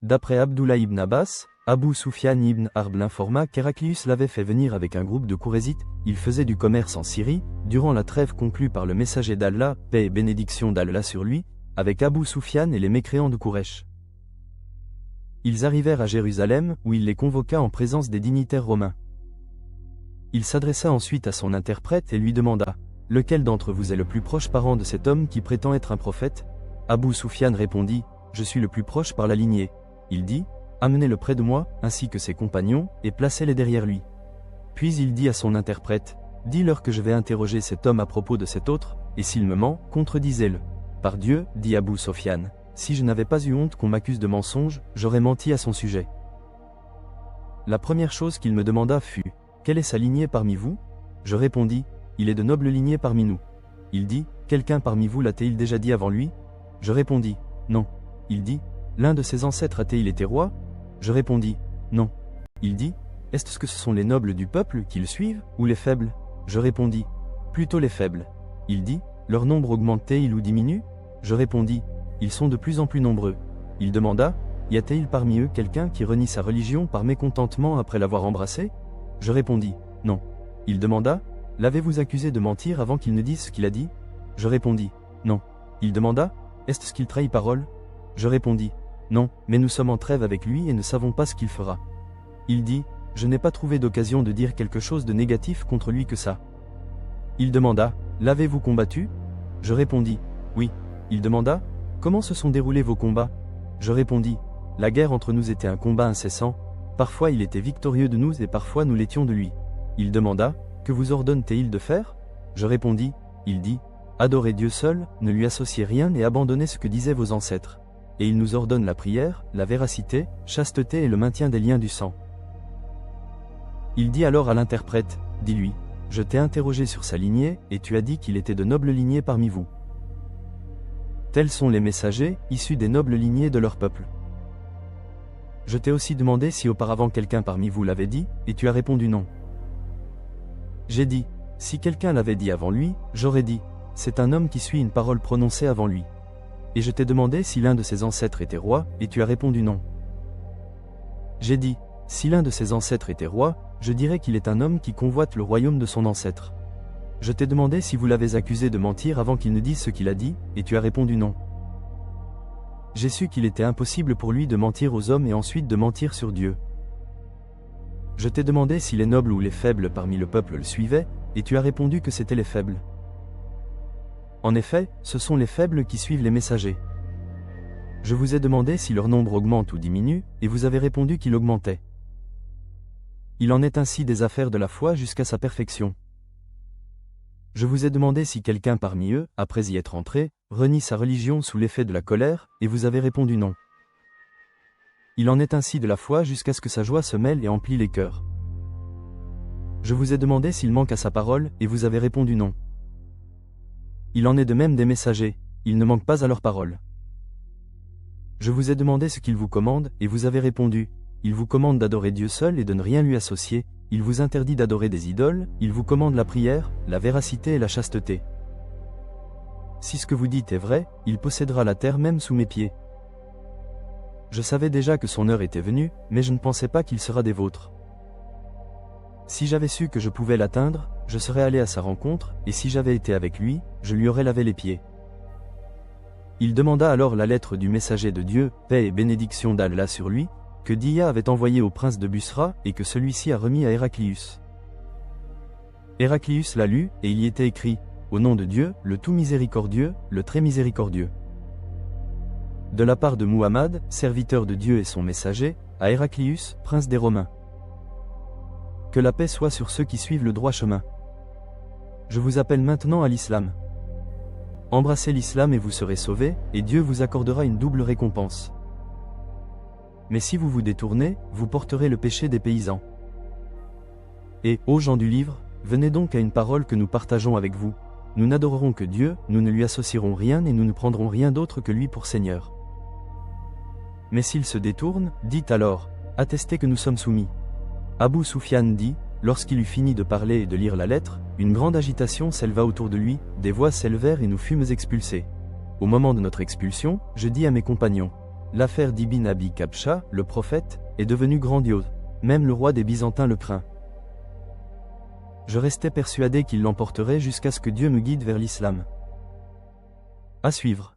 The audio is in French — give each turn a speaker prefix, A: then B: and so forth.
A: D'après Abdullah ibn Abbas, Abu Sufyan ibn Harb l'informa qu'Héraclius l'avait fait venir avec un groupe de Qurayzites. Il faisait du commerce en Syrie, durant la trêve conclue par le messager d'Allah, paix et bénédiction d'Allah sur lui, avec Abu Sufyan et les mécréants de Quraysh. Ils arrivèrent à Jérusalem, où il les convoqua en présence des dignitaires romains. Il s'adressa ensuite à son interprète et lui demanda « Lequel d'entre vous est le plus proche parent de cet homme qui prétend être un prophète ?» Abu Sufyan répondit « Je suis le plus proche par la lignée. » Il dit « Amenez-le près de moi, ainsi que ses compagnons, et placez-les derrière lui. » Puis il dit à son interprète « Dis-leur que je vais interroger cet homme à propos de cet autre, et s'il me ment, contredisez-le. » Par Dieu, dit Abu Sufyan, si je n'avais pas eu honte qu'on m'accuse de mensonge, j'aurais menti à son sujet. La première chose qu'il me demanda fut « Quelle est sa lignée parmi vous ?» Je répondis « Il est de noble lignée parmi nous. » Il dit « Quelqu'un parmi vous l'a-t-il déjà dit avant lui ?» Je répondis « Non. » Il dit « L'un de ses ancêtres a-t-il été roi ?» Je répondis « Non. » Il dit « Est-ce que ce sont les nobles du peuple qui le suivent, ou les faibles ?» Je répondis « Plutôt les faibles. » Il dit « Leur nombre augmente-t-il ou diminue ?» Je répondis « Ils sont de plus en plus nombreux. » Il demanda « Y a-t-il parmi eux quelqu'un qui renie sa religion par mécontentement après l'avoir embrassé ?» Je répondis « Non. » Il demanda « L'avez-vous accusé de mentir avant qu'il ne dise ce qu'il a dit ?» Je répondis « Non. » Il demanda « Est-ce qu'il trahit parole ?» Je répondis « Non, mais nous sommes en trêve avec lui et ne savons pas ce qu'il fera. » Il dit « Je n'ai pas trouvé d'occasion de dire quelque chose de négatif contre lui que ça. » Il demanda « L'avez-vous combattu ?» Je répondis « Oui. » Il demanda « Comment se sont déroulés vos combats ?» Je répondis « La guerre entre nous était un combat incessant. Parfois il était victorieux de nous et parfois nous l'étions de lui. » Il demanda « Que vous ordonne-t-il de faire ?» Je répondis « Il dit « Adorez Dieu seul, ne lui associez rien et abandonnez ce que disaient vos ancêtres. Et il nous ordonne la prière, la véracité, chasteté et le maintien des liens du sang. » Il dit alors à l'interprète « Dis-lui, je t'ai interrogé sur sa lignée et tu as dit qu'il était de nobles lignées parmi vous. Tels sont les messagers, issus des nobles lignées de leur peuple. Je t'ai aussi demandé si auparavant quelqu'un parmi vous l'avait dit, et tu as répondu non. J'ai dit, si quelqu'un l'avait dit avant lui, j'aurais dit, c'est un homme qui suit une parole prononcée avant lui. Et je t'ai demandé si l'un de ses ancêtres était roi, et tu as répondu non. J'ai dit, si l'un de ses ancêtres était roi, je dirais qu'il est un homme qui convoite le royaume de son ancêtre. Je t'ai demandé si vous l'avez accusé de mentir avant qu'il ne dise ce qu'il a dit, et tu as répondu non. J'ai su qu'il était impossible pour lui de mentir aux hommes et ensuite de mentir sur Dieu. Je t'ai demandé si les nobles ou les faibles parmi le peuple le suivaient, et tu as répondu que c'étaient les faibles. En effet, ce sont les faibles qui suivent les messagers. Je vous ai demandé si leur nombre augmente ou diminue, et vous avez répondu qu'il augmentait. Il en est ainsi des affaires de la foi jusqu'à sa perfection. Je vous ai demandé si quelqu'un parmi eux, après y être entré, renie sa religion sous l'effet de la colère, et vous avez répondu non. Il en est ainsi de la foi jusqu'à ce que sa joie se mêle et emplit les cœurs. Je vous ai demandé s'il manque à sa parole, et vous avez répondu non. Il en est de même des messagers, ils ne manquent pas à leur parole. Je vous ai demandé ce qu'il vous commande, et vous avez répondu, il vous commande d'adorer Dieu seul et de ne rien lui associer, il vous interdit d'adorer des idoles, il vous commande la prière, la véracité et la chasteté. Si ce que vous dites est vrai, il possédera la terre même sous mes pieds. Je savais déjà que son heure était venue, mais je ne pensais pas qu'il sera des vôtres. Si j'avais su que je pouvais l'atteindre, je serais allé à sa rencontre, et si j'avais été avec lui, je lui aurais lavé les pieds. Il demanda alors la lettre du messager de Dieu, paix et bénédiction d'Allah sur lui, que Dia avait envoyé au prince de Busra et que celui-ci a remis à Héraclius. Héraclius l'a lu, et il y était écrit « Au nom de Dieu, le tout miséricordieux, le très miséricordieux. » De la part de Muhammad, serviteur de Dieu et son messager, à Héraclius, prince des Romains. Que la paix soit sur ceux qui suivent le droit chemin. Je vous appelle maintenant à l'islam. Embrassez l'islam et vous serez sauvés, et Dieu vous accordera une double récompense. Mais si vous vous détournez, vous porterez le péché des paysans. Et, ô gens du livre, venez donc à une parole que nous partageons avec vous. Nous n'adorerons que Dieu, nous ne lui associerons rien et nous ne prendrons rien d'autre que lui pour Seigneur. Mais s'il se détourne, dites alors, attestez que nous sommes soumis. Abu Sufyan dit, lorsqu'il eut fini de parler et de lire la lettre, une grande agitation s'éleva autour de lui, des voix s'élevèrent et nous fûmes expulsés. Au moment de notre expulsion, je dis à mes compagnons, L'affaire d'Ibn Abi Kabsha, le prophète, est devenue grandiose. Même le roi des Byzantins le craint. Je restais persuadé qu'il l'emporterait jusqu'à ce que Dieu me guide vers l'islam. À suivre.